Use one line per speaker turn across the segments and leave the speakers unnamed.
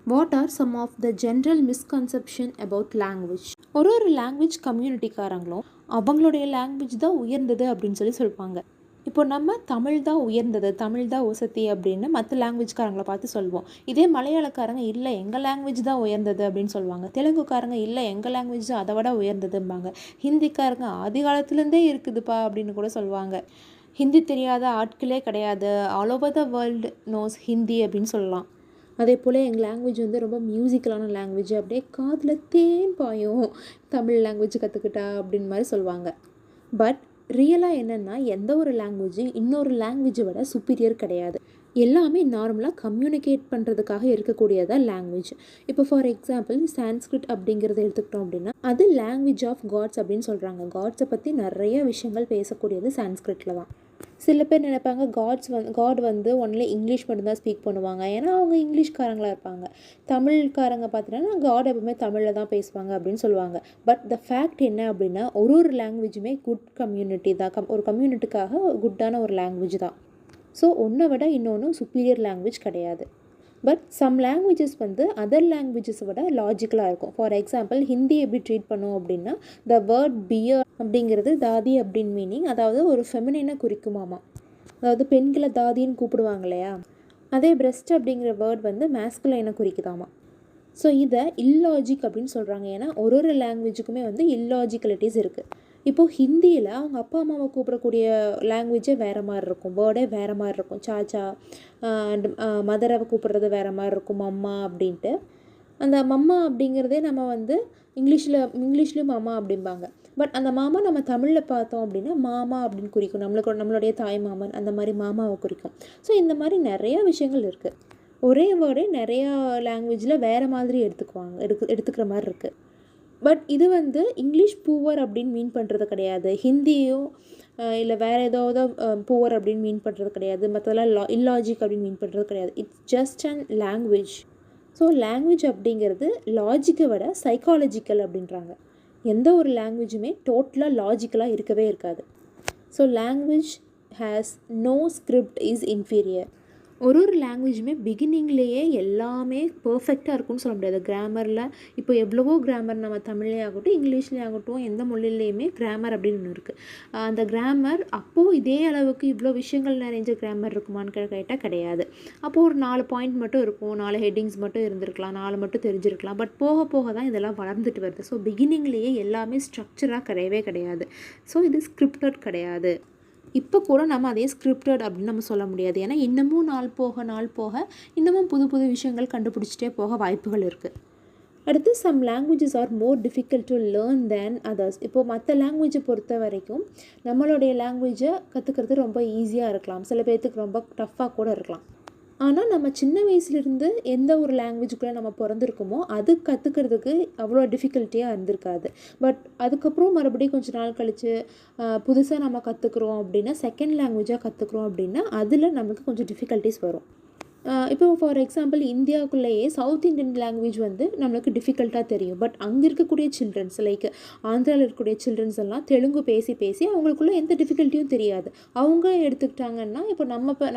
What are some of the general misconception about language? ஒரு language கம்யூனிட்டிக்காரங்களும் அவங்களுடைய language தான் உயர்ந்தது அப்படின்னு சொல்லுவாங்க. இப்போ நம்ம தமிழ் தான் உயர்ந்தது, தமிழ் தான் உசத்தி அப்படின்னு மற்ற லாங்குவேஜ்காரங்களை பார்த்து சொல்லுவோம். இதே மலையாளக்காரங்க இல்லை எங்கள் லாங்குவேஜ் தான் உயர்ந்தது அப்படின்னு சொல்லுவாங்க. தெலுங்குக்காரங்க இல்லை எங்கள் லாங்குவேஜ் தான் அதை விட உயர்ந்ததும்பாங்க. ஹிந்திக்காரங்க ஆதி காலத்துலேருந்தே இருக்குதுப்பா அப்படின்னு கூட சொல்லுவாங்க. ஹிந்தி தெரியாத ஆட்களே கிடையாது, all over the world knows Hindi அப்படின்னு சொல்லலாம். அதே போல் எங்கள் லாங்குவேஜ் வந்து ரொம்ப மியூசிக்கலான லாங்குவேஜ், அப்படியே காதில் தேன் பாயும் தமிழ் லாங்குவேஜ் கற்றுக்கிட்டா அப்படின்னு மாதிரி சொல்லுவாங்க. பட் ரியலாக என்னென்னா எந்த ஒரு லாங்குவேஜ் இன்னொரு லாங்குவேஜை விட சுப்பீரியர் கிடையாது. எல்லாமே நார்மலாக கம்யூனிகேட் பண்ணுறதுக்காக இருக்கக்கூடியதான் லாங்குவேஜ். இப்போ ஃபார் எக்ஸாம்பிள் சான்ஸ்கிரிட் அப்படிங்கிறத எடுத்துக்கிட்டோம் அப்படின்னா அது லாங்குவேஜ் ஆஃப் காட்ஸ் அப்படின்னு சொல்கிறாங்க. காட்ஸை பற்றி நிறைய விஷயங்கள் பேசக்கூடியது சான்ஸ்கிரிட்டில் தான். சில பேர் நினைப்பாங்க காட் வந்து ஒன்லி இங்கிலீஷ் மட்டும்தான் ஸ்பீக் பண்ணுவாங்க, ஏன்னா அவங்க இங்கிலீஷ்காரங்களாக இருப்பாங்க. தமிழ்காரங்க பார்த்தீங்கன்னா காட் எப்பவுமே தமிழில் தான் பேசுவாங்க அப்படின்னு சொல்லுவாங்க. பட் த ஃபேக்ட் என்ன அப்படின்னா ஒரு லாங்குவேஜுமே குட் கம்யூனிட்டி தான், ஒரு கம்யூனிட்டிக்காக குட்டான ஒரு லாங்குவேஜ் தான். ஸோ ஒன்றை விட இன்னொன்று சுப்பீரியர் லாங்குவேஜ் கிடையாது. பட் சம் லாங்குவேஜஸ் வந்து அதர் லாங்குவேஜஸை விட லாஜிக்கலாக இருக்கும். ஃபார் எக்ஸாம்பிள் ஹிந்தி எப்படி ட்ரீட் பண்ணும் அப்படின்னா த வேர்ட் பியர் அப்படிங்கிறது தாதி அப்படின்னு மீனிங், அதாவது ஒரு ஃபெமினைனை குறிக்குமாமா. அதாவது பெண்களை தாதின்னு கூப்பிடுவாங்க இல்லையா, அதே பிரெஸ்ட் அப்படிங்கிற வேர்ட் வந்து மேஸ்குலைனை குறிக்குதாமா. ஸோ இதை இல்லாஜிக் அப்படின்னு சொல்கிறாங்க. ஏன்னா ஒரு லாங்குவேஜுக்குமே வந்து இல்லாஜிக்கலிட்டிஸ் இருக்குது. இப்போது ஹிந்தியில் அவங்க அப்பா அம்மாவை கூப்பிடக்கூடிய லாங்குவேஜே வேறு மாதிரி இருக்கும், வேர்டே வேறு மாதிரி இருக்கும். சாச்சா அண்ட் மதரை கூப்பிட்றது வேறு மாதிரி இருக்கும், மம்மா அப்படின்ட்டு. அந்த மம்மா அப்படிங்கிறதே நம்ம வந்து இங்கிலீஷ்லேயும் மாமா அப்படிம்பாங்க. பட் அந்த மாமா நம்ம தமிழில் பார்த்தோம் அப்படின்னா மாமா அப்படின்னு குறிக்கும், நம்மளுடைய தாய் மாமன் அந்த மாதிரி மாமாவை குறிக்கும். ஸோ இந்த மாதிரி நிறையா விஷயங்கள் இருக்குது. ஒரே வேர்டே நிறையா லாங்குவேஜில் வேறு மாதிரி எடுத்துக்கிற மாதிரி இருக்குது. பட் இது வந்து இங்கிலீஷ் பூவர் அப்படின்னு மீன் பண்ணுறது கிடையாது, ஹிந்தியோ இல்லை வேறு ஏதாவது பூவர் அப்படின்னு மீன் பண்ணுறது கிடையாது, மற்றதெல்லாம் இல்லாஜிக் அப்படின்னு மீன் பண்ணுறது கிடையாது. It's just and language. So language அப்படிங்கிறது லாஜிக்கை விட சைக்காலஜிக்கல் அப்படின்றாங்க. எந்த ஒரு லாங்குவேஜுமே டோட்டலாக லாஜிக்கலாக இருக்கவே இருக்காது. So language has no script is inferior. ஒரு லாங்குவேஜுமே பிகினிங்லேயே எல்லாமே பர்ஃபெக்டாக இருக்கும்னு சொல்ல முடியாது. கிராமரில் இப்போ எவ்வளவோ கிராமர் நம்ம தமிழ்லேயே ஆகட்டும் இங்கிலீஷ்லேயே ஆகட்டும் எந்த மொழியிலையுமே கிராமர் அப்படின்னு ஒன்று இருக்குது. அந்த கிராமர் அப்போது இதே அளவுக்கு இவ்வளோ விஷயங்கள் நிறைஞ்ச கிராமர் இருக்குமான்னு கேட்டால் கிடையாது. அப்போது ஒரு 4 பாயிண்ட் மட்டும் இருக்கும், 4 ஹெட்டிங்ஸ் மட்டும் இருந்திருக்கலாம், 4 மட்டும் தெரிஞ்சிருக்கலாம். பட் போக போக தான் இதெல்லாம் வளர்ந்துட்டு வருது. ஸோ பிகினிங்லேயே எல்லாமே ஸ்ட்ரக்சராக கிடையவே கிடையாது. ஸோ இது ஸ்கிரிப்டட் கிடையாது. இப்போ கூட நம்ம அதே ஸ்கிரிப்டட் அப்படின்னு நம்ம சொல்ல முடியாது. ஏன்னா இன்னமும் நாள் போக இன்னமும் புது புது விஷயங்கள் கண்டுபிடிச்சிட்டே போக வாய்ப்புகள் இருக்குது. அடுத்து some languages are more difficult to learn than others. இப்போது மற்ற லாங்குவேஜை பொறுத்த வரைக்கும் நம்மளுடைய லாங்குவேஜை கற்றுக்கிறது ரொம்ப ஈஸியாக இருக்கலாம், சில பேர்த்துக்கு ரொம்ப டஃப்பாக கூட இருக்கலாம். ஆனால் நம்ம சின்ன வயசுலேருந்து எந்த ஒரு லாங்குவேஜுக்குள்ளே நம்ம பிறந்திருக்கோமோ அது கற்றுக்கிறதுக்கு அவ்வளோ டிஃபிகல்ட்டியாக இருந்திருக்காது. பட் அதுக்கப்புறம் மறுபடியும் கொஞ்சம் நாள் கழித்து புதுசாக நம்ம கற்றுக்குறோம் அப்படின்னா செகண்ட் லாங்குவேஜாக கற்றுக்குறோம் அப்படின்னா அதில் நமக்கு கொஞ்சம் டிஃபிகல்ட்டிஸ் வரும். இப்போ ஃபார் எக்ஸாம்பிள் இந்தியாவுக்குள்ளேயே சவுத் இண்டியன் லாங்குவேஜ் வந்து நம்மளுக்கு டிஃபிகல்ட்டாக தெரியும். பட் அங்கே இருக்கக்கூடிய சில்ட்ரன்ஸ் லைக் ஆந்திராவில் இருக்கக்கூடிய சில்ட்ரன்ஸ் எல்லாம் தெலுங்கு பேசி அவங்களுக்குள்ள எந்த டிஃபிகல்ட்டியும் தெரியாது. அவங்க எடுத்துக்கிட்டாங்கன்னா இப்போ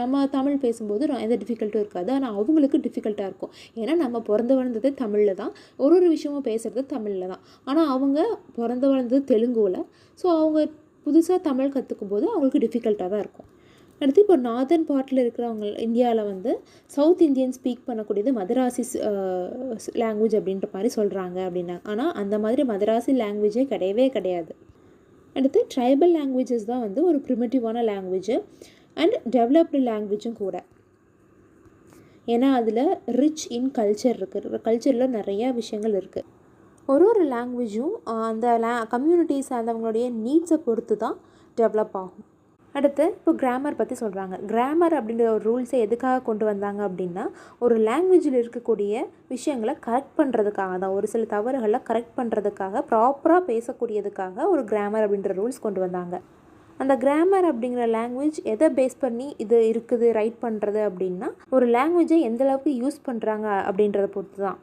நம்ம தமிழ் பேசும்போது எந்த டிஃபிகல்ட்டும் இருக்காது, ஆனால் அவங்களுக்கு டிஃபிகல்ட்டாக இருக்கும். ஏன்னா நம்ம பிறந்து வளர்ந்தது தமிழில் தான், ஒரு விஷயமும் பேசுகிறது தமிழில் தான். ஆனால் அவங்க பிறந்து வளர்ந்தது தெலுங்குவில். ஸோ அவங்க புதுசாக தமிழ் கற்றுக்கும் போது அவங்களுக்கு டிஃபிகல்ட்டாக தான் இருக்கும். அடுத்து இப்போ நார்தர்ன் பார்ட்டில் இருக்கிறவங்க இந்தியாவில் வந்து சவுத் இந்தியன் ஸ்பீக் பண்ணக்கூடியது மதராசி லாங்குவேஜ் அப்படின்ற மாதிரி சொல்கிறாங்க அப்படின்னாங்க. ஆனால் அந்த மாதிரி மதராசி லாங்குவேஜே கிடையவே கிடையாது. அடுத்து ட்ரைபல் லாங்குவேஜஸ் தான் வந்து ஒரு ப்ரிமிட்டிவான லாங்குவேஜ் அண்ட் டெவலப்டு லாங்குவேஜும் கூட. ஏன்னா அதில் ரிச் இன் கல்ச்சர் இருக்குது, கல்ச்சரில் நிறையா விஷயங்கள் இருக்குது. ஒரு லாங்குவேஜும் அந்த கம்யூனிட்டிஸ் அவங்களுடைய நீட்ஸை பொறுத்து தான் டெவலப் ஆகும். அடுத்து இப்போ கிராமர் பற்றி சொல்கிறாங்க. கிராமர் அப்படின்ற ஒரு ரூல்ஸை எதுக்காக கொண்டு வந்தாங்க அப்படின்னா ஒரு லாங்குவேஜில் இருக்கக்கூடிய விஷயங்களை கரெக்ட் பண்ணுறதுக்காக தான், ஒரு சில தவறுகளை கரெக்ட் பண்ணுறதுக்காக ப்ராப்பராக பேசக்கூடியதுக்காக ஒரு கிராமர் அப்படின்ற ரூல்ஸ் கொண்டு வந்தாங்க. அந்த கிராமர் அப்படிங்கிற லாங்குவேஜ் எதை பேஸ் பண்ணி இது இருக்குது ரைட் பண்ணுறது அப்படின்னா ஒரு லாங்குவேஜை எந்தளவுக்கு யூஸ் பண்ணுறாங்க அப்படின்றத பொறுத்து தான்.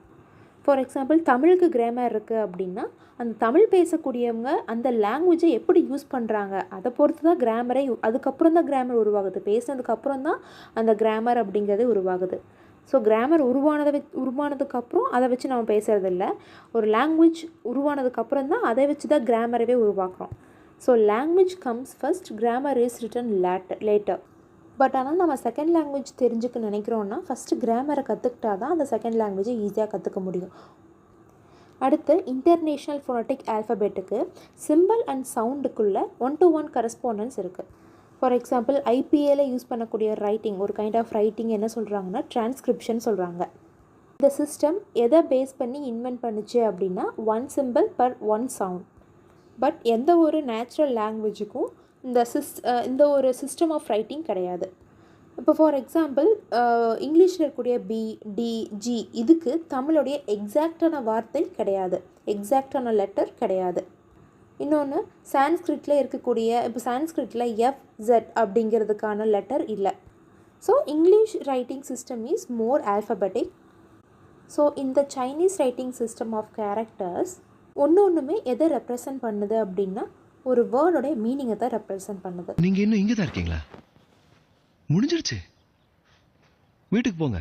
ஃபார் எக்ஸாம்பிள் தமிழுக்கு கிராமர் இருக்குது அப்படின்னா அந்த தமிழ் பேசக்கூடியவங்க அந்த லாங்குவேஜை எப்படி யூஸ் பண்ணுறாங்க அதை பொறுத்து தான் கிராமரே, அதுக்கப்புறம் தான் கிராமர் உருவாகுது, பேசுனதுக்கப்புறம் தான் அந்த கிராமர் அப்படிங்கிறது உருவாகுது. ஸோ கிராமர் உருவானதுக்கப்புறம் அதை வச்சு நம்ம பேசுகிறதில்ல. ஒரு லாங்குவேஜ் உருவானதுக்கப்புறம் தான் அதை வச்சு தான் கிராமரவே உருவாக்குறோம். So language comes first, grammar is written later. But ஆனால் நம்ம செகண்ட் லாங்குவேஜ் தெரிஞ்சுக்க நினைக்கிறோன்னா ஃபஸ்ட்டு கிராமரை கற்றுக்கிட்டா தான் அந்த செகண்ட் லாங்குவேஜை ஈஸியாக கற்றுக்க முடியும். அடுத்து இன்டர்நேஷ்னல் ஃபோனட்டிக் ஆல்ஃபபெட்டுக்கு சிம்பிள் அண்ட் சவுண்டுக்குள்ளே 1-to-1 கரஸ்பாண்டன்ஸ் இருக்குது. ஃபார் எக்ஸாம்பிள் ஐபிஏல யூஸ் பண்ணக்கூடிய ரைட்டிங், ஒரு கைண்ட் ஆஃப் ரைட்டிங் என்ன சொல்கிறாங்கன்னா டிரான்ஸ்கிரிப்ஷன் சொல்கிறாங்க. இந்த சிஸ்டம் எதை பேஸ் பண்ணி இன்வென்ட் பண்ணுச்சு அப்படின்னா 1 symbol per 1 sound. பட் எந்த ஒரு நேச்சுரல் லாங்குவேஜுக்கும் இந்த ஒரு சிஸ்டம் ஆஃப் ரைட்டிங் கிடையாது. இப்போ ஃபார் எக்ஸாம்பிள் இங்கிலீஷில் இருக்கக்கூடிய பி, டி, ஜி இதுக்கு தமிழுடைய எக்ஸாக்டான வார்த்தை கிடையாது, எக்ஸாக்டான லெட்டர் கிடையாது. இன்னொன்று சான்ஸ்கிரிட்டில் இருக்கக்கூடிய, இப்போ சான்ஸ்கிரிட்டில் எஃப், ஜெட் அப்படிங்கிறதுக்கான லெட்டர் இல்லை. So English writing system is more alphabetic. So இந்த Chinese writing system of characters ஒன்றுமே எதை ரெப்ரசன்ட் பண்ணுது அப்படின்னா ஒரு வேர்டோடைய மீனிங்கை தான் ரெப்ரசன்ட் பண்ணுது.
நீங்கள் இன்னும் இங்கே தான் இருக்கீங்களா? முடிஞ்சிருச்சு, வீட்டுக்கு போங்க.